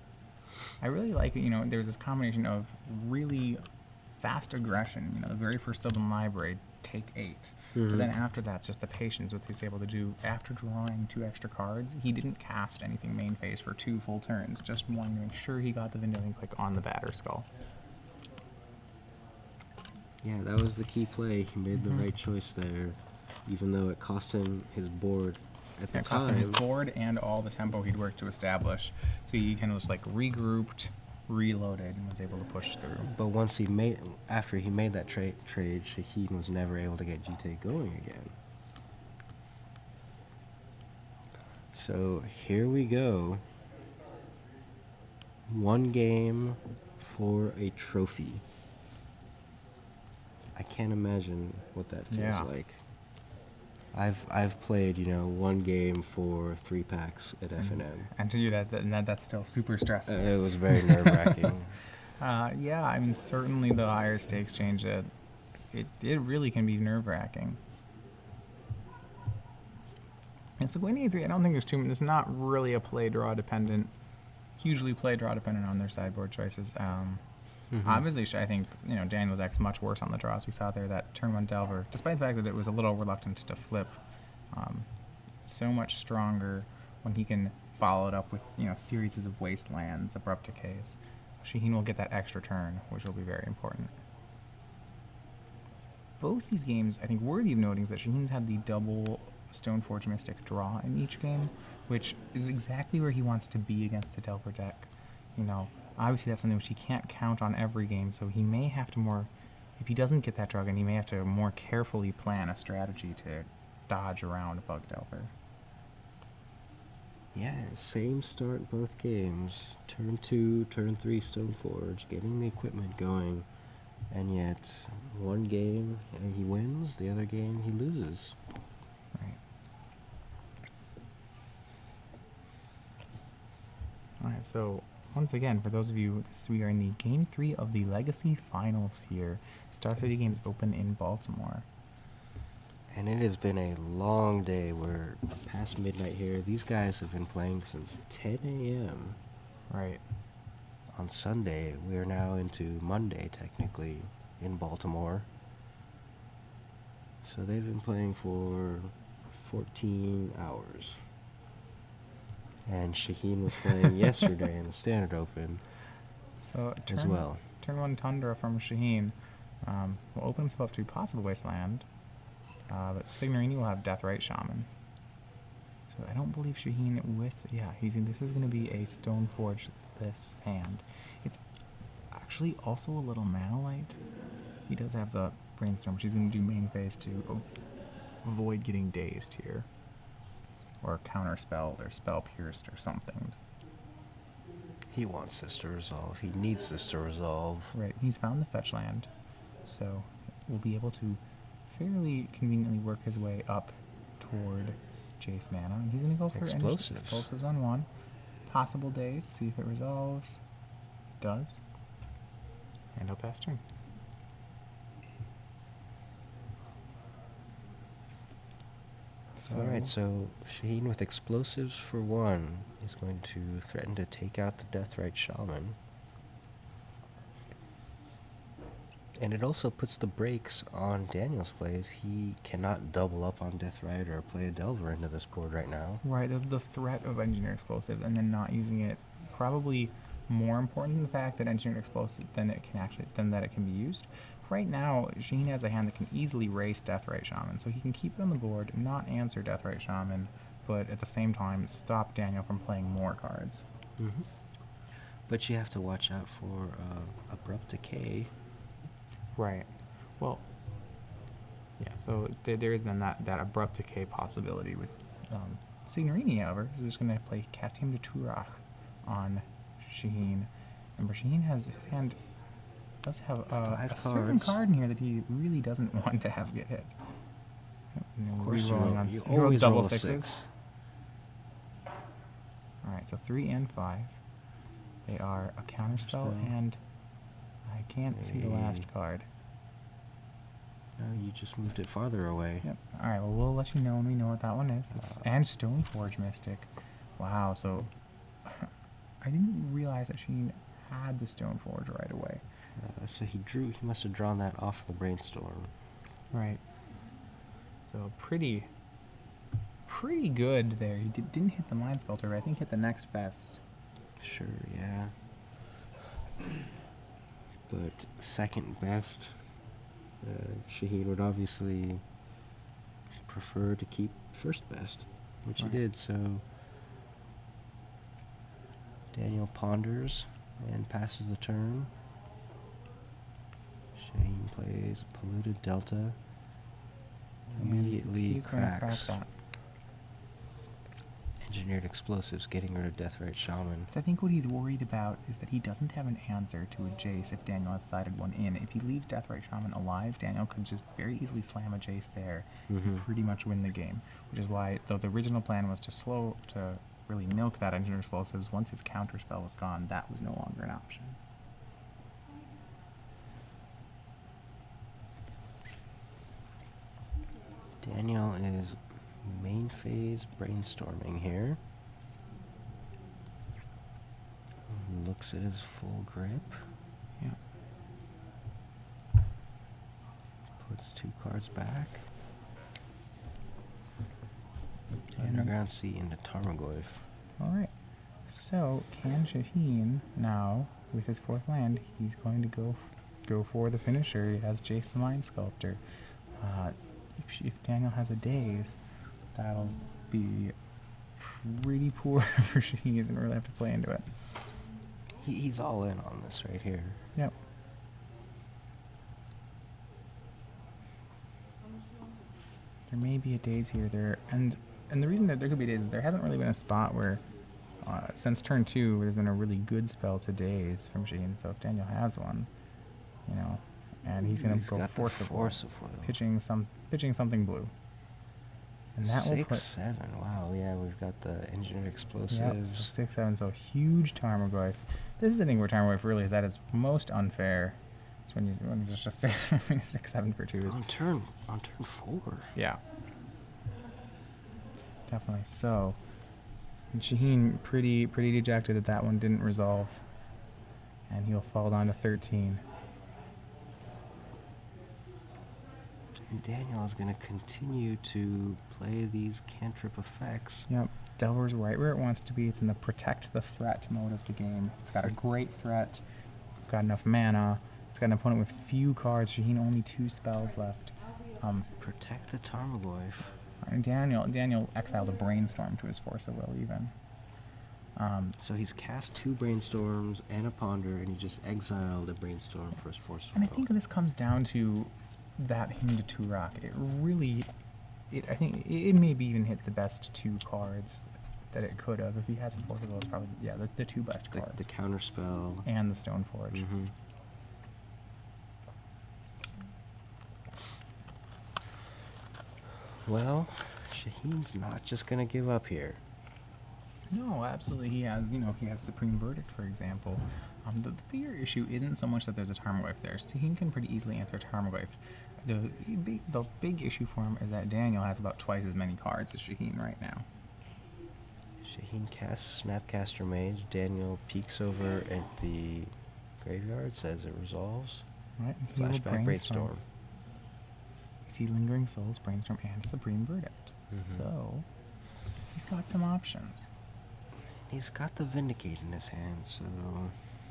I really like it, there's this combination of really fast aggression, the very first Sylvan Library, take 8. But then after that, just the patience with what he's able to do. After drawing 2 extra cards, he didn't cast anything main phase for 2 full turns, just wanting to make sure he got the Vendilion Click on the Batter Skull. Yeah, that was the key play. He made the right choice there, even though it cost him his board at the It cost him time. his board and all the tempo he'd worked to establish. So he kind of just regrouped, reloaded, and was able to push through. But after he made that trade, Shaheen was never able to get GTA going again. So here we go. 1 game for a trophy. I can't imagine what that feels like. I've played 1 game for 3 packs at F&M. And to you, that's still super stressful. It was very nerve-wracking. Yeah, I mean, certainly the higher stakes change it. It really can be nerve-wracking. And so Gwynny, I don't think there's not really a play-draw dependent, hugely play-draw dependent on their sideboard choices. Obviously, I think Daniel's deck's much worse on the draws. We saw there that turn 1 Delver, despite the fact that it was a little reluctant to flip, so much stronger when he can follow it up with series of wastelands, abrupt decays. Shaheen will get that extra turn, which will be very important. Both these games, I think, worthy of noting is that Shaheen's had the double Stoneforge Mystic draw in each game, which is exactly where he wants to be against the Delver deck. Obviously that's something which he can't count on every game, so he may have to if he doesn't get that draw again, he may have to more carefully plan a strategy to dodge around Bug Delver. Yeah, same start both games. Turn 2, turn 3 Stoneforge, getting the equipment going, and yet 1 game he wins, the other game he loses. Right. Alright, so once again, for those of you, we are in the Game 3 of the Legacy Finals here. Star City Games open in Baltimore. And it has been a long day. We're past midnight here. These guys have been playing since 10 a.m. Right. On Sunday. We are now into Monday, technically, in Baltimore. So they've been playing for 14 hours. And Shaheen was playing yesterday in the Standard Open So as well. Turn 1 Tundra from Shaheen will open himself up to possible Wasteland. But Signorini will have Deathrite Shaman. So I don't believe Shaheen with... Yeah, this is going to be a Stoneforge-less hand. It's actually also a little Mana Light. He does have the Brainstorm, which he's going to do main phase to avoid getting dazed here. Or Counterspelled, or Spell Pierced, or something. He wants this to resolve. He needs this to resolve. Right, he's found the fetch land, so we'll be able to fairly conveniently work his way up toward Jace mana. And he's going to go for explosives on 1. Possible daze, see if it resolves. It does. And he'll pass turn. Alright, so Shaheen with explosives for 1 is going to threaten to take out the Deathrite Shaman. And it also puts the brakes on Daniel's plays. He cannot double up on Deathrite or play a Delver into this board right now. Right, the threat of Engineered Explosive and then not using it, probably more important than the fact that Engineered Explosive than that it can be used. Right now, Shaheen has a hand that can easily race Deathrite Shaman, so he can keep it on the board, not answer Deathrite Shaman, but at the same time stop Daniel from playing more cards. Mm-hmm. But you have to watch out for Abrupt Decay. Right. Well, yeah, so there is then that Abrupt Decay possibility with Signorini, however, is just going to cast him to Turach on Shaheen. Remember, Shaheen has his hand... does have a certain card in here that he really doesn't want to have get hit. Of course, you roll always double roll a sixes. 6. Alright, so 3 and 5. They are a counterspell, and I can't see the last card. No, you just moved it farther away. Yep. Alright, well, we'll let you know when we know what that one is. And Stoneforge Mystic. Wow, so I didn't realize that she had the Stoneforge right away. So he must have drawn that off the Brainstorm. Right. So pretty good there. He didn't hit the Mind Sculptor, but I think hit the next best. Sure, yeah. But second best, Shaheen would obviously prefer to keep first best, which he did, so Daniel ponders and passes the turn. Shaheen plays Polluted Delta. Immediately cracks. Engineered Explosives, getting rid of Deathrite Shaman. I think what he's worried about is that he doesn't have an answer to a Jace if Daniel has sided one in. If he leaves Deathrite Shaman alive, Daniel could just very easily slam a Jace there and pretty much win the game. Which is why, though the original plan was to really milk that Engineered Explosives, once his counterspell was gone, that was no longer an option. Daniel is main phase brainstorming here. Looks at his full grip. Yeah. Puts 2 cards back. Underground Sea into Tarmogoyf. Alright. So, can Shaheen now, with his 4th land, he's going to go for the finisher. He has Jace the Mind Sculptor. If Daniel has a daze, that'll be pretty poor for Shaheen. He doesn't really have to play into it. He's all in on this right here. Yep. There may be a daze here, and the reason that there could be a daze is there hasn't really been a spot where, since turn 2, there's been a really good spell to daze from Shaheen. So if Daniel has one, you know, and he's going to go forceful, pitching something blue. And that 6/7. Wow, yeah, we've got the Engineered Explosives. Yep, so 6/7, so huge Tarmogoyf. This is the thing where Tarmogoyf really is at its most unfair. It's when it's just 6/7 for 2s. On turn 4. Yeah. Definitely. So, and Shaheen pretty dejected that that one didn't resolve, and he'll fall down to 13. And Daniel is going to continue to play these cantrip effects. Yep. Delver's right where it wants to be. It's in the protect the threat mode of the game. It's got a great threat. It's got enough mana. It's got an opponent with few cards. Shaheen only 2 spells left. Protect the Tarmogoyf. And Daniel exiled a Brainstorm to his Force of Will even. So he's cast 2 Brainstorms and a Ponder, and he just exiled a Brainstorm for his Force of And I Will. think this comes down to that him to 2 rock. It really, I think it maybe even hit the best 2 cards that it could have. If he has a Force of Will, it's probably, yeah, the 2 best cards. The Counterspell. And the Stoneforge. Mm-hmm. Well, Shaheen's not just going to give up here. No, absolutely. He has Supreme Verdict, for example. The bigger issue isn't so much that there's a Tarmogoyf there. Shaheen can pretty easily answer Tarmogoyf. The big issue for him is that Daniel has about twice as many cards as Shaheen right now. Shaheen casts Snapcaster Mage. Daniel peeks over at the graveyard, says it resolves. Right. Flashback Brainstorm. You see Lingering Souls, Brainstorm, and Supreme Verdict. So, he's got some options. He's got the Vindicate in his hand, so...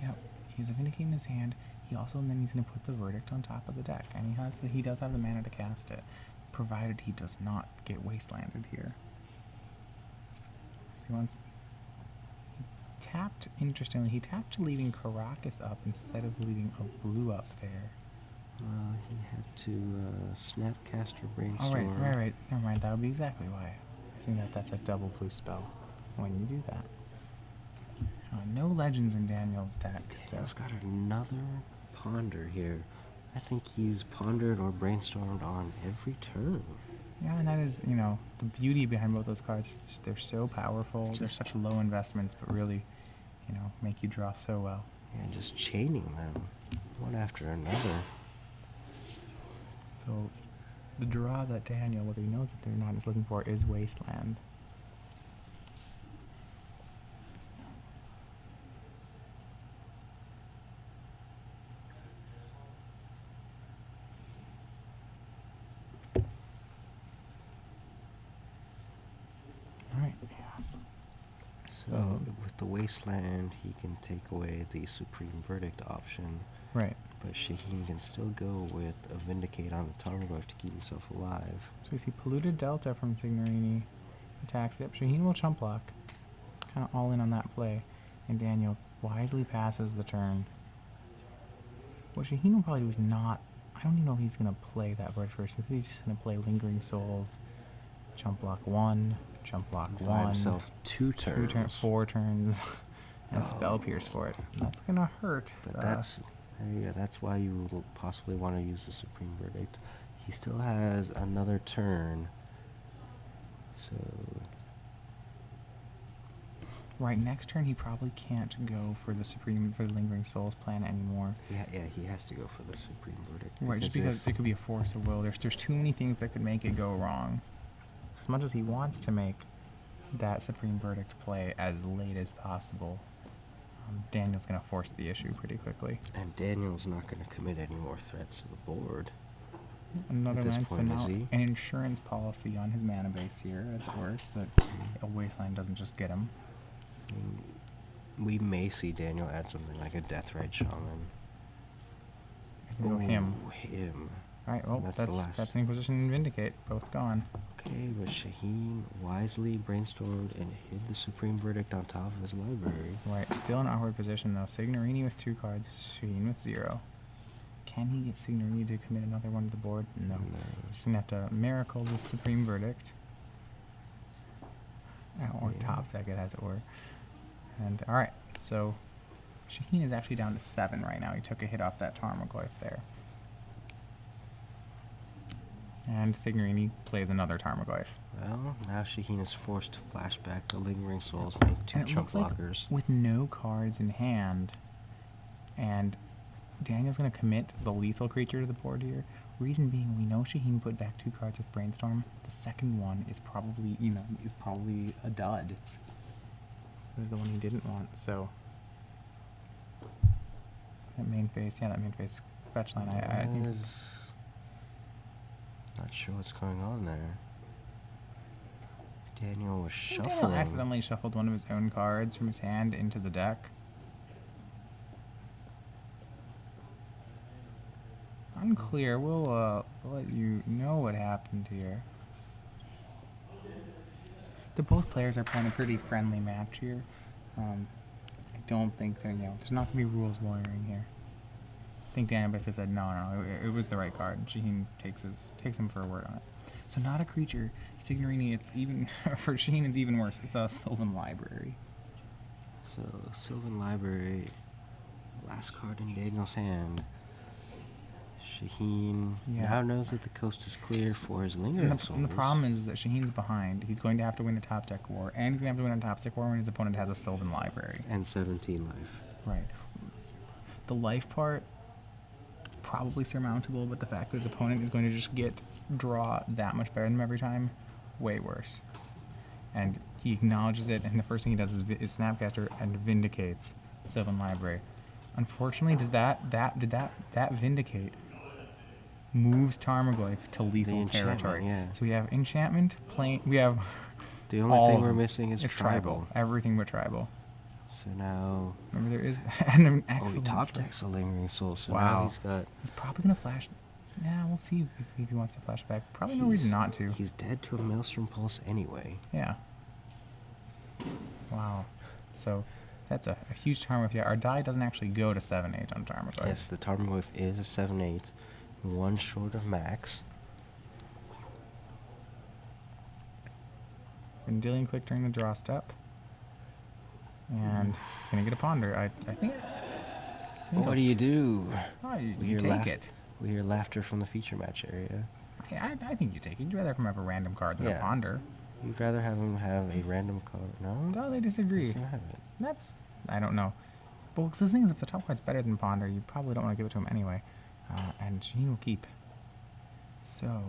Yep, he has a Vindicate in his hand. He also then he's going to put the Verdict on top of the deck, and he does have the mana to cast it, provided he does not get Wastelanded here. So interestingly, he tapped leaving Caracas up instead of leaving a blue up there. He had to Snapcaster Brainstorm. Oh, right. Never mind, that would be exactly why. I think that's a double blue spell when you do that. No legends in Daniel's deck. Daniel's got another Ponder here. I think he's pondered or brainstormed on every turn. Yeah, and that is, the beauty behind both those cards. They're so powerful. They're such low investments, but really, make you draw so well. Yeah, just chaining them one after another. So, the draw that Daniel, whether he knows it or not, is looking for is Wasteland. So with the Wasteland, he can take away the Supreme Verdict option. Right. But Shaheen can still go with a Vindicate on the Tarmogoyf to keep himself alive. So we see Polluted Delta from Signorini. Attacks it. Shaheen will chump block. Kind of all in on that play. And Daniel wisely passes the turn. What Shaheen will probably do is not... I don't even know if he's going to play that Verdict first. I think he's just going to play Lingering Souls. Chump block 1. Chump block 1. Buy himself 2 turns. 4 turns. And Spell Pierce for it. That's going to hurt. But that's why you will possibly want to use the Supreme Verdict. He still has another turn. So... Right, next turn he probably can't go for the Lingering Souls plan anymore. Yeah, he has to go for the Supreme Verdict. Right, just because it could be a Force of Will. There's too many things that could make it go wrong. So as much as he wants to make that Supreme Verdict play as late as possible, Daniel's going to force the issue pretty quickly. And Daniel's not going to commit any more threats to the board. Another man, so now is he? an insurance policy on his mana base here, as it were, so that a Wasteland doesn't just get him. We may see Daniel add something like a Deathrite Shaman. I can go him. Him. Alright, well, that's Inquisition and Vindicate, both gone. Okay, but Shaheen wisely brainstormed and hid the Supreme Verdict on top of his library. Right, still in an awkward position though. Signorini with 2 cards, Shaheen with 0. Can he get Signorini to commit another one to the board? No. Just gonna have to miracle the Supreme Verdict. Or top deck it, as it were. And alright, so Shaheen is actually down to 7 right now. He took a hit off that Tarmogoyf there. And Signorini plays another Tarmogoyf. Well, now Shaheen is forced to flash back the Lingering Souls, make 2 chump blockers. Like with no cards in hand, and Daniel's going to commit the lethal creature to the board here. Reason being, we know Shaheen put back 2 cards with Brainstorm. The second one is probably, a dud. It was the one he didn't want, so... That main phase fetch line, I think... Not sure what's going on there. Daniel was I think Daniel shuffling. accidentally shuffled one of his own cards from his hand into the deck. Unclear. We'll let you know what happened here. Both players are playing a pretty friendly match here. I don't think that, there's not going to be rules lawyering here. I think Daniel basically said, no, it was the right card. Shaheen takes him for a word on it. So not a creature. Signorini, it's even, for Shaheen it's even worse. It's a Sylvan Library. So, Sylvan Library, last card in Daniel's hand. Shaheen now knows that the coast is clear for his lingering souls. And the problem is that Shaheen's behind. He's going to have to win a top deck war, and he's going to have to win a top deck war when his opponent has a Sylvan Library. And 17 life. Right. The life part, probably surmountable, but the fact that his opponent is going to just draw that much better than him every time, way worse. And he acknowledges it, and the first thing he does is Snapcaster and vindicates Sylvan Library. Unfortunately, did that vindicate moves Tarmogoyf to lethal territory. Yeah. So we have enchantment, we have the only thing we're missing is tribal. Everything but tribal. So now, remember there is an excellent. he top decks a lingering soul. So wow. Now he's probably gonna flash. Yeah, we'll see if he wants to flash back. Probably no reason not to. He's dead to a Maelstrom Pulse anyway. Yeah. Wow. So that's a huge Tarmogoyf. Yeah, our die doesn't actually go to 7/8 on Tarmogoyf. Yes, the Tarmogoyf is a 7/8, one short of max. Been dealing quick during the draw step. And he's going to get a ponder. I think what do you do? Oh, you take it. We hear laughter from the feature match area. I think you take it. You'd rather have him have a random card than a ponder. You'd rather have him have a random card. No? No, they disagree. That's, I don't know. But the thing is, if the top card's better than ponder, you probably don't want to give it to him anyway. And Shaheen will keep. So,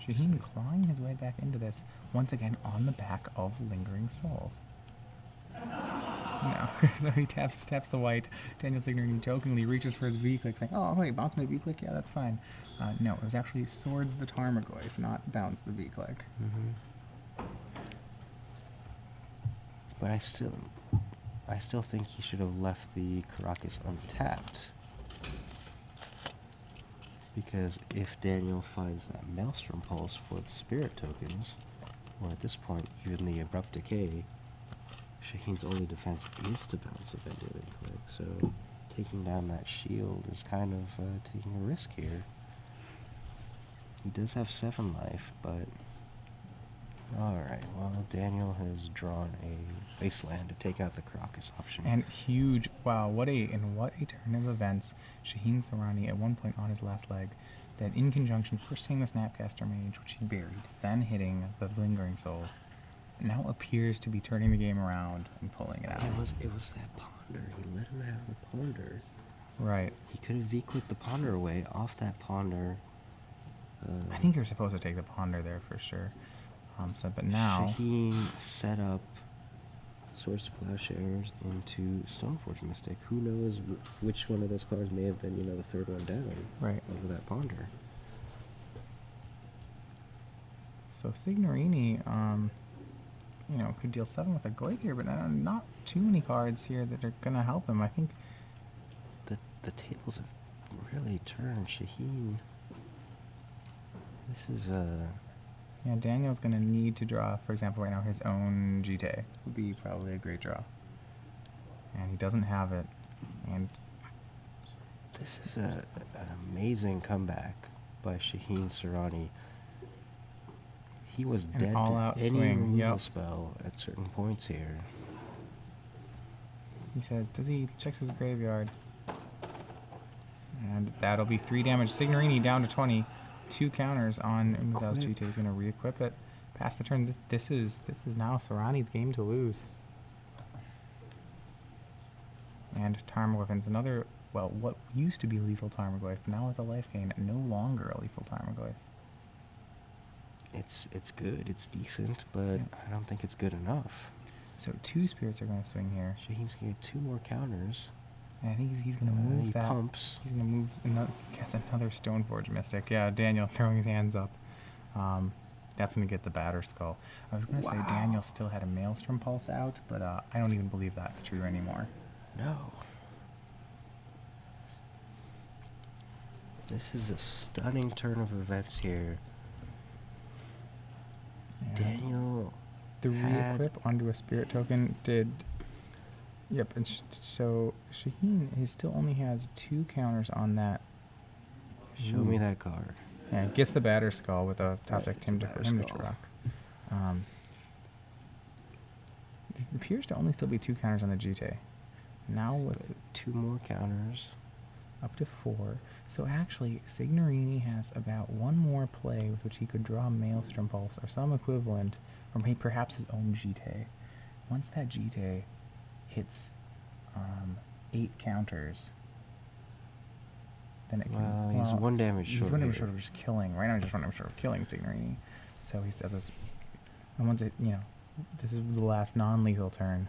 Shaheen clawing his way back into this, once again on the back of Lingering Souls. No, so he taps the white. Daniel Signorini jokingly reaches for his V-click, saying, "Oh, wait, bounce my V-click? Yeah, that's fine." No, it was actually Swords the Tarmogoyf, not bounce the V-click. But I still think he should have left the Caracas untapped. Because if Daniel finds that Maelstrom Pulse for the Spirit tokens, or at this point, even the Abrupt Decay, Shaheen's only defense is to bounce a Vendilion Click, so taking down that shield is kind of taking a risk here. He does have 7 life, but... Alright, well, Daniel has drawn a Wasteland to take out the Caracas option. And huge, wow, what a turn of events. Shaheen Soorani at one point on his last leg, that in conjunction, first hitting the Snapcaster Mage, which he buried, then hitting the Lingering Souls, now appears to be turning the game around and pulling it out. It was that ponder. He let him have the ponder. Right. He could have V-clicked the ponder away off that ponder. I think you're supposed to take the ponder there for sure. But now Shaheen set up Swords to Plowshares into Stoneforge Mystic. Who knows which one of those cards may have been, the third one down. Right. Over that ponder. So Signorini, could deal 7 with a Goyf here, but not too many cards here that are going to help him. I think the tables have really turned. Shaheen, this is yeah, Daniel's going to need to draw, for example, right now, his own Jite would be probably a great draw. And he doesn't have it. And this is an amazing comeback by Shaheen Soorani. He was dead to any removal spell at certain points here. He says, checks his graveyard. And that'll be 3 damage. Signorini down to 20. 2 counters on Umuzal's Jite. He's going to re-equip it. Pass the turn. This is now Soorani's game to lose. And Tarmogoyf is another, well, what used to be lethal Tarmogoyf, now with a life gain, no longer a lethal Tarmogoyf. It's good, it's decent, but I don't think it's good enough. So 2 spirits are going to swing here. Shaheen's going to get 2 more counters. And I think he's going to move he that. pumps. He's going to move another Stoneforge Mystic. Yeah, Daniel throwing his hands up. That's going to get the Batter Skull. I was going to say Daniel still had a Maelstrom Pulse out, but I don't even believe that's true anymore. No. This is a stunning turn of events here. Yeah. Daniel. The re-equip onto a Spirit Token did. Yep, and so Shaheen, he still only has 2 counters on that. Show me that card. Yeah, gets the Batter Skull with a top deck Hymn to Rock. It appears to only still be 2 counters on the GT. Now with 2 more counters. Up to 4. So actually, Signorini has about 1 more play with which he could draw Maelstrom Pulse or some equivalent, or maybe perhaps his own GT. Once that GT hits 8 counters, then it can. Well, he's 1 damage short. He's 1 damage short of just killing. Right now, he's just 1 damage short of killing Signorini. So he said this. And once it, this is the last non-lethal turn.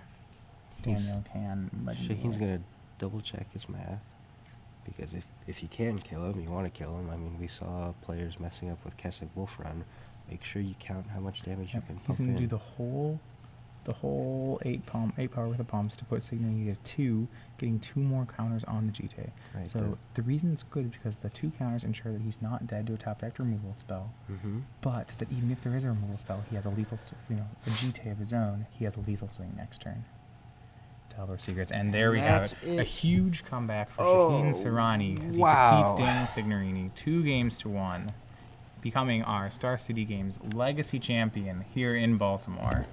Daniel can. Shaheen's gonna double check his math, because if you can kill him, you want to kill him. I mean, we saw players messing up with Keswick Wolf Run. Make sure you count how much damage you can pump in. He's gonna do the whole 8 power with the pumps to put Signorini to 2, getting 2 more counters on the GT. Right, so the reason it's good is because the 2 counters ensure that he's not dead to a top deck removal spell. But that even if there is a removal spell, he has a lethal, a GT of his own. He has a lethal swing next turn. Delver Secrets, and there we have it. A huge comeback for Shaheen Soorani as he defeats Daniel Signorini 2-1, becoming our Star City Games legacy champion here in Baltimore.